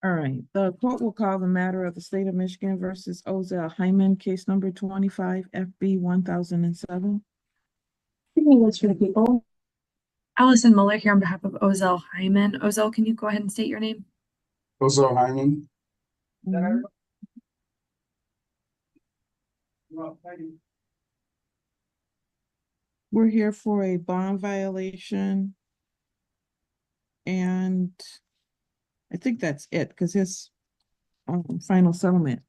All right, the court will call the matter of the state of Michigan versus Ozell Hymen, case number 25 FB 1007. List for the people. Allison Muller here on behalf of Ozell Hymen. Ozell, can you go ahead and state your name? Ozell Hymen. Mhm. We're here for a bond violation. And I think that's it, because his final settlement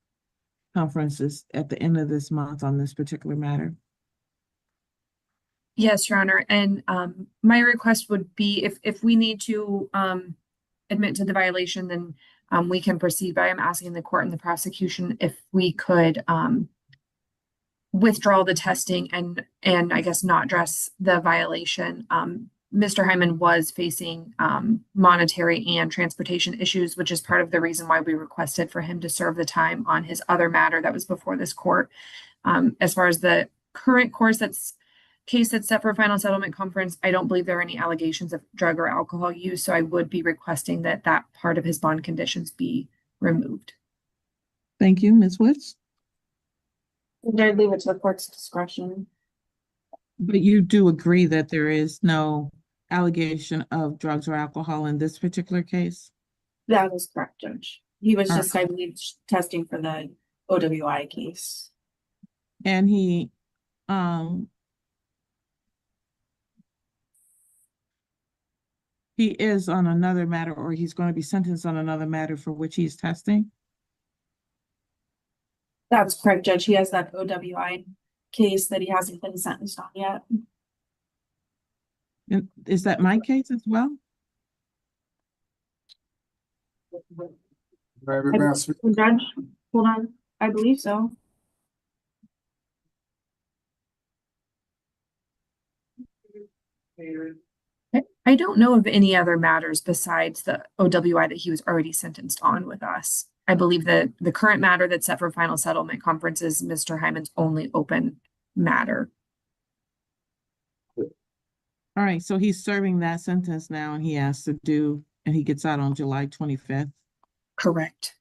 conference is at the end of this month on this particular matter. Yes, Your Honor. And my request would be if we need to admit to the violation, then we can proceed. But I'm asking the court and the prosecution if we could withdraw the testing and I guess not address the violation. Mr. Hyman was facing monetary and transportation issues, which is part of the reason why we requested for him to serve the time on his other matter that was before this court. As far as the current case that's set for final settlement conference, I don't believe there are any allegations of drug or alcohol use, so I would be requesting that that part of his bond conditions be removed. Thank you, Ms. Woods. I'd leave it to the court's discretion. But you do agree that there is no allegation of drugs or alcohol in this particular case? That is correct, Judge. He was All just, I believe, testing for the OWI case. And he is on another matter, or he's going to be sentenced on another matter for which he's testing? That's correct, Judge. He has that OWI case that he hasn't been sentenced on yet. And is that my case as well? Judge, hold on. I believe so. I don't know of any other matters besides the OWI that he was already sentenced on with us. I believe that the current matter that's set for final settlement conference is Mr. Hyman's only open matter. All right, so he's serving that sentence now, and he has to do, and he gets out on July 25th. Correct.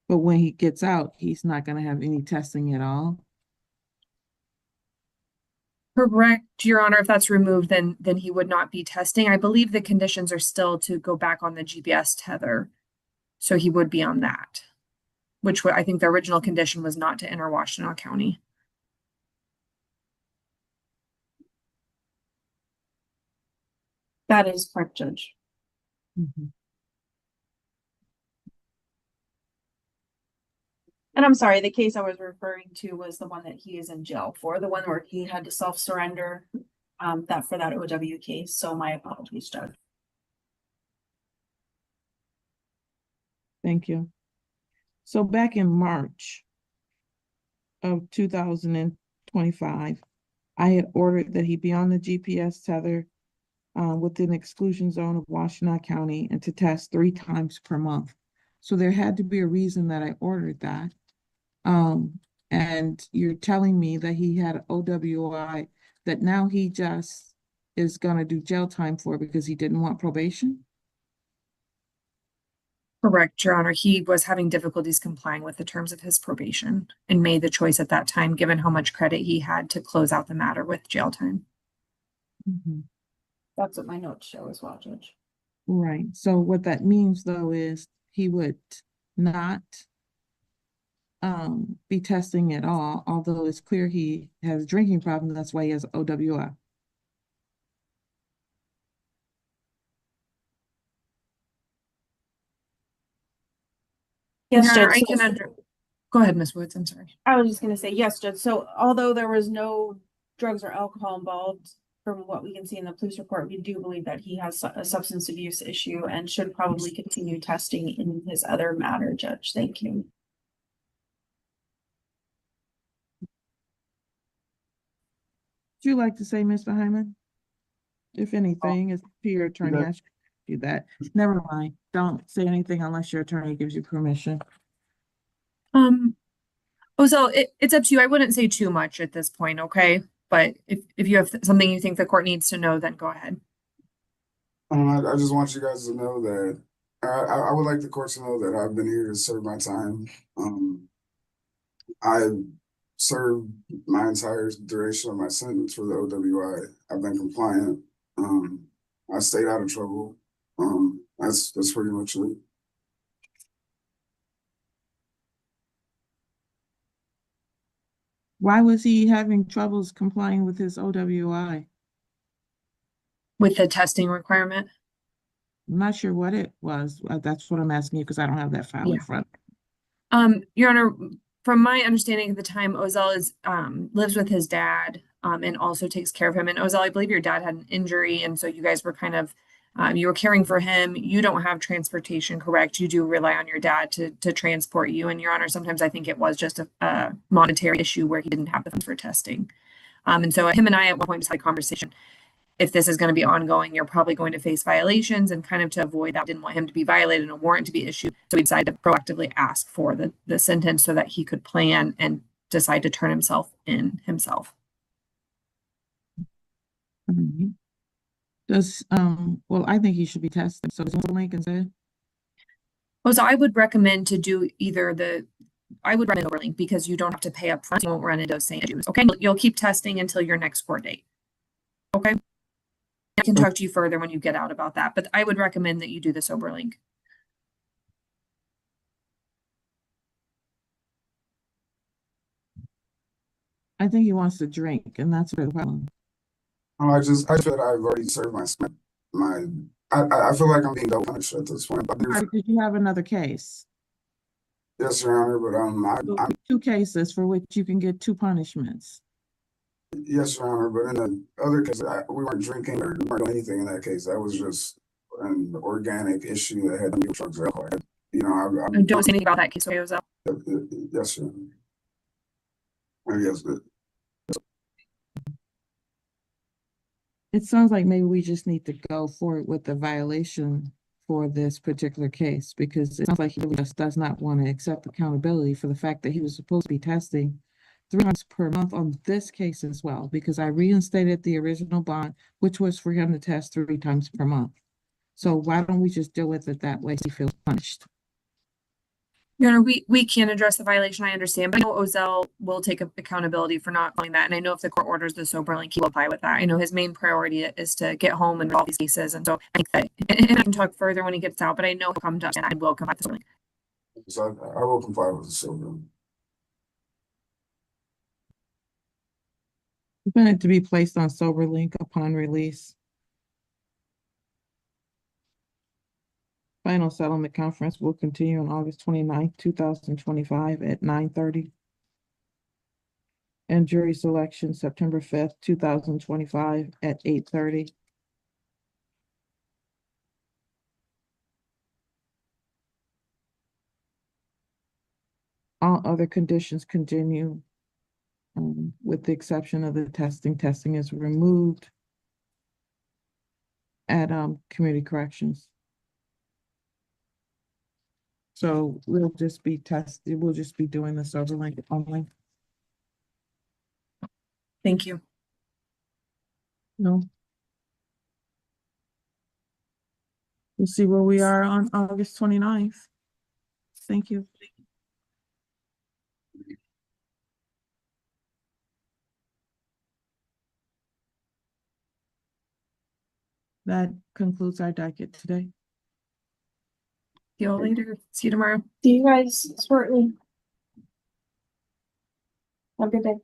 But when he gets out, he's not going to have any testing at all. Correct, Your Honor. If that's removed, then he would not be testing. I believe the conditions are still to go back on the GPS tether. So he would be on that, which I think the original condition was not to enter Washtenaw County. That is correct, Judge. Mm-hmm. And I'm sorry, the case I was referring to was the one that he is in jail for, the one where he had to self-surrender that for that OW case. So my apologies, Judge. Thank you. So back in March of 2025, I had ordered that he be on the GPS tether within exclusion zone of Washtenaw County and to test 3 times per month. So there had to be a reason that I ordered that. And you're telling me that he had OWI that now he just is going to do jail time for because he didn't want probation? Correct, Your Honor. He was having difficulties complying with the terms of his probation and made the choice at that time, given how much credit he had, to close out the matter with jail time. Mm-hmm. That's what my notes show as well, Judge. Right. So what that means, though, is he would not be testing at all, although it's clear he has a drinking problem. That's why he has OWI. Yes, Your Honor, Judge. I can go ahead, Ms. Woods. I'm sorry. I was just going to say, yes, Judge. So although there was no drugs or alcohol involved, from what we can see in the police report, we do believe that he has a substance abuse issue and should probably continue testing in his other matter, Judge. Thank you. Would you like to say, Mr. Hyman? If anything, it's to your attorney. I should do that. Never mind. Don't say anything unless your attorney gives you permission. Ozell, it's up to you. I wouldn't say too much at this point, okay? But if you have something you think the court needs to know, then go ahead. I just want you guys to know that I would like the court to know that I've been here to serve my time. I served my entire duration of my sentence for the OWI. I've been compliant. I stayed out of trouble. That's pretty much it. Why was he having troubles complying with his OWI? With the testing requirement. I'm not sure what it was. That's what I'm asking you because I don't have that file in Yeah. front. Your Honor, from my understanding at the time, Ozell is lives with his dad and also takes care of him. And Ozell, I believe your dad had an injury, and so you guys were kind of you were caring for him. You don't have transportation, correct? You do rely on your dad to transport you. And Your Honor, sometimes I think it was just a monetary issue where he didn't have the funds for testing. And so him and I at one point just had a conversation. If this is going to be ongoing, you're probably going to face violations, and kind of to avoid that, didn't want him to be violated and a warrant to be issued. So we decided to proactively ask for the sentence so that he could plan and decide to turn himself in himself. Mhm. Well, I think he should be tested. So is Soberlink instead? Well, so I would recommend to do I would recommend Soberlink because you don't have to pay up front. You won't run into those same issues. Okay. You'll keep testing until your next court date. Okay. I can talk to you further when you get out about that, but I would recommend that you do the Soberlink. I think he wants to drink, and that's the problem. I feel I've already served my. I feel like I'm being double punished at this point. But Because you have another case. yes, Your Honor, but I'm Two cases for which you can get 2 punishments. yes, Your Honor, but in the other case, we weren't drinking or we weren't doing anything in that case. That was just an organic issue that had to do with drugs or alcohol. You know, Don't say anything about that case, Ozell. yes, Your Honor. Yes, but It sounds like maybe we just need to go forward with the violation for this particular case, because it sounds like he really just does not want to accept accountability for the fact that he was supposed to be testing 3 times per month on this case as well, because I reinstated the original bond, which was for him to test 3 times per month. So why don't we just deal with it that way so he feels punished? Your Honor, we can address the violation, I understand, but I know Ozell will take accountability for not following that. And I know if the court orders the Soberlink, he will apply with that. I know his main priority is to get home and resolve these cases. And so I think that, and I can talk further when he gets out, but I know he'll come to us and I will come back to Soberlink. so I will comply with the silver. Defendant to be placed on Soberlink upon release. Final settlement conference will continue on August 29th, 2025 at 9:30. And jury selection September 5th, 2025 at 8:30. All other conditions continue, with the exception of the testing. Testing is removed at community corrections. So we'll just be doing the Soberlink only. Thank you. No. We'll see where we are on August 29th. Thank you. That concludes our docket today. See you all later. See you tomorrow. See you guys shortly. Have a good day.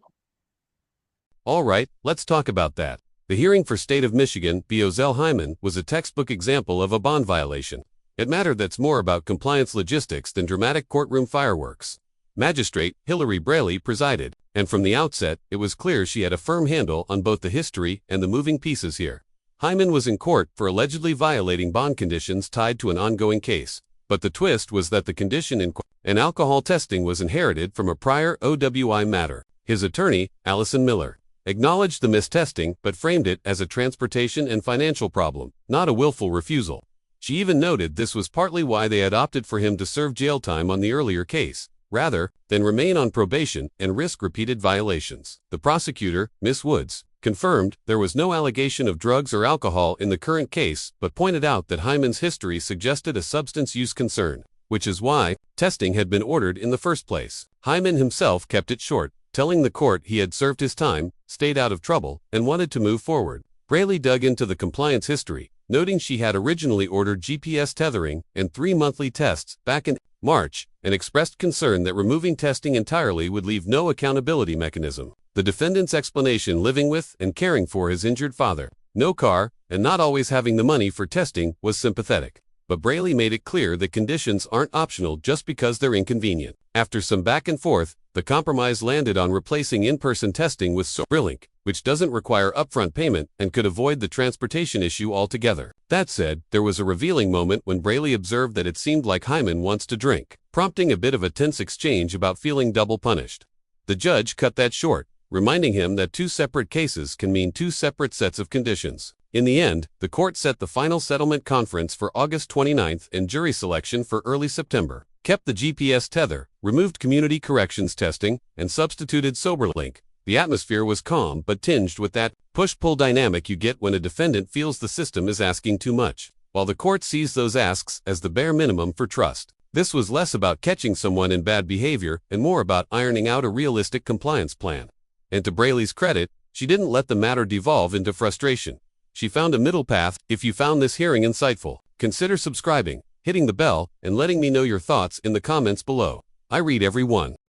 All right, let's talk about that. The hearing for State of Michigan v. Ozell Hymen was a textbook example of a bond violation. It mattered that's more about compliance logistics than dramatic courtroom fireworks. Magistrate Hillary Braley presided, and from the outset, it was clear she had a firm handle on both the history and the moving pieces here. Hymen was in court for allegedly violating bond conditions tied to an ongoing case, but the twist was that the condition in alcohol testing was inherited from a prior OWI matter. His attorney, Allison Miller, acknowledged the mistesting but framed it as a transportation and financial problem, not a willful refusal. She even noted this was partly why they had opted for him to serve jail time on the earlier case, rather than remain on probation and risk repeated violations. The prosecutor, Ms. Woods, confirmed there was no allegation of drugs or alcohol in the current case, but pointed out that Hyman's history suggested a substance use concern, which is why testing had been ordered in the first place. Hymen himself kept it short, telling the court he had served his time, stayed out of trouble, and wanted to move forward. Braley dug into the compliance history, noting she had originally ordered GPS tethering and 3 monthly tests back in March, and expressed concern that removing testing entirely would leave no accountability mechanism. The defendant's explanation, living with and caring for his injured father, no car, and not always having the money for testing, was sympathetic. But Braley made it clear that conditions aren't optional just because they're inconvenient. After some back and forth, the compromise landed on replacing in-person testing with Soberlink, which doesn't require upfront payment and could avoid the transportation issue altogether. That said, there was a revealing moment when Braley observed that it seemed like Hymen wants to drink, prompting a bit of a tense exchange about feeling double punished. The judge cut that short, reminding him that 2 separate cases can mean 2 separate sets of conditions. In the end, the court set the final settlement conference for August 29th and jury selection for early September, kept the GPS tether, removed community corrections testing, and substituted Soberlink. The atmosphere was calm but tinged with that push-pull dynamic you get when a defendant feels the system is asking too much, while the court sees those asks as the bare minimum for trust. This was less about catching someone in bad behavior and more about ironing out a realistic compliance plan. And to Braley's credit, she didn't let the matter devolve into frustration. She found a middle path. If you found this hearing insightful, consider subscribing, hitting the bell, and letting me know your thoughts in the comments below. I read every one.